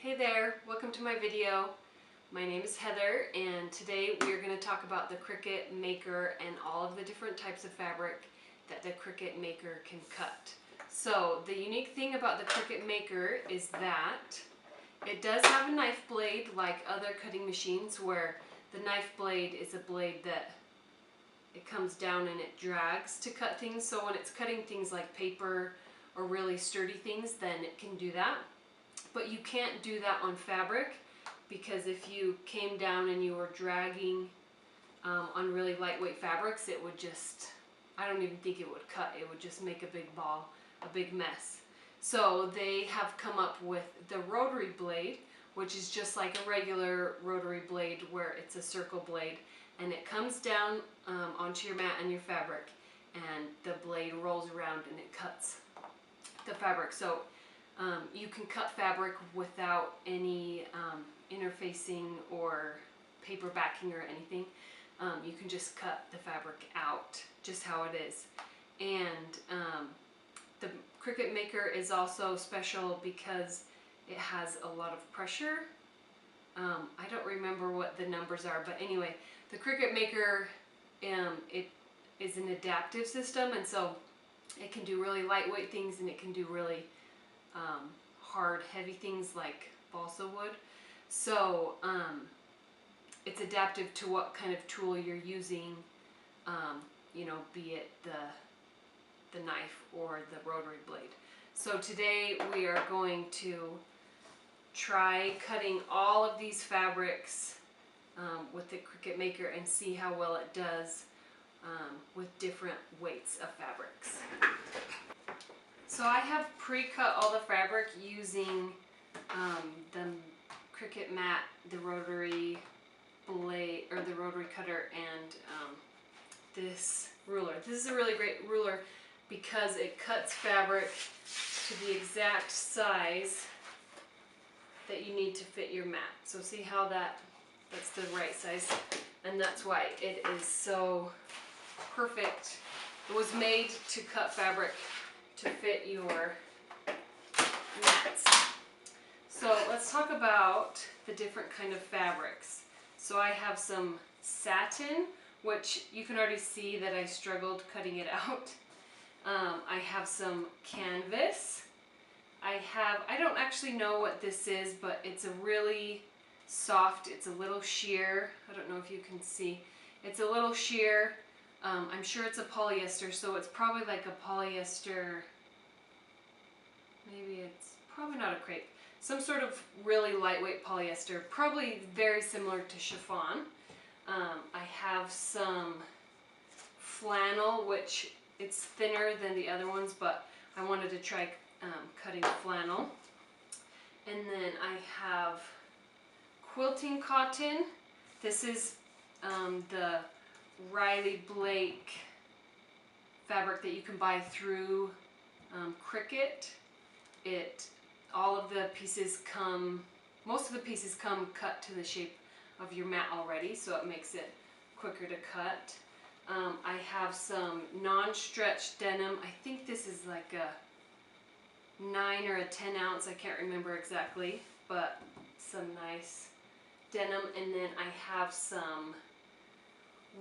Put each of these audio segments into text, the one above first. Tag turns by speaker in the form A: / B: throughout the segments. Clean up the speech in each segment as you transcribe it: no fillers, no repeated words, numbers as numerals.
A: Hey there, welcome to my video. My name is Heather and today we are going to talk about the Cricut Maker and all of the different types of fabric that the Cricut Maker can cut. So the unique thing about the Cricut Maker is that it does have a knife blade like other cutting machines, where the knife blade is a blade that it comes down and it drags to cut things. So when it's cutting things like paper or really sturdy things, then it can do that. But you can't do that on fabric, because if you came down and you were dragging on really lightweight fabrics, it would just, I don't even think it would cut. It would just make a big ball, a big mess. So they have come up with the rotary blade, which is just like a regular rotary blade where it's a circle blade, and it comes down onto your mat and your fabric, and the blade rolls around and it cuts the fabric. So you can cut fabric without any interfacing or paper backing or anything. You can just cut the fabric out just how it is. And the Cricut Maker is also special because it has a lot of pressure. I don't remember what the numbers are, but anyway, the Cricut Maker, it is an adaptive system, and so it can do really lightweight things and it can do really hard, heavy things like balsa wood. So it's adaptive to what kind of tool you're using, you know, be it the knife or the rotary blade. So today we are going to try cutting all of these fabrics with the Cricut Maker and see how well it does with different weights of fabrics. So I have pre-cut all the fabric using the Cricut mat, the rotary blade, or the rotary cutter, and this ruler. This is a really great ruler because it cuts fabric to the exact size that you need to fit your mat. So see how that's the right size, and that's why it is so perfect. It was made to cut fabric to fit your mats. So let's talk about the different kind of fabrics. So I have some satin, which you can already see that I struggled cutting it out. I have some canvas. I don't actually know what this is, but it's a really soft, it's a little sheer. I don't know if you can see. It's a little sheer. I'm sure it's a polyester, so it's probably like a polyester, maybe it's probably not a crepe, some sort of really lightweight polyester, probably very similar to chiffon. I have some flannel, which it's thinner than the other ones, but I wanted to try cutting flannel. And then I have quilting cotton. This is the Riley Blake fabric that you can buy through Cricut. All of the pieces come, most of the pieces come cut to the shape of your mat already, so it makes it quicker to cut. I have some non-stretch denim. I think this is like a 9 or a 10 ounce, I can't remember exactly, but some nice denim. And then I have some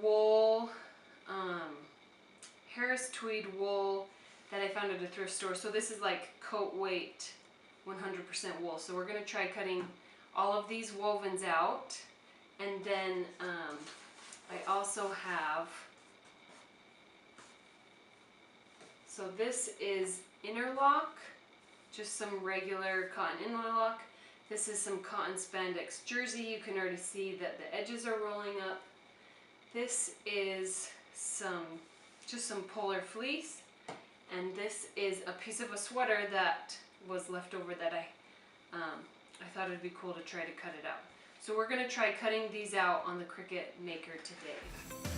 A: wool, Harris tweed wool that I found at a thrift store. So this is like coat weight 100% wool. So we're going to try cutting all of these wovens out. And then I also have, so this is Interlock, just some regular cotton interlock. This is some cotton spandex jersey. You can already see that the edges are rolling up. This is just some polar fleece, and this is a piece of a sweater that was left over that I thought it'd be cool to try to cut it out. So we're going to try cutting these out on the Cricut Maker today.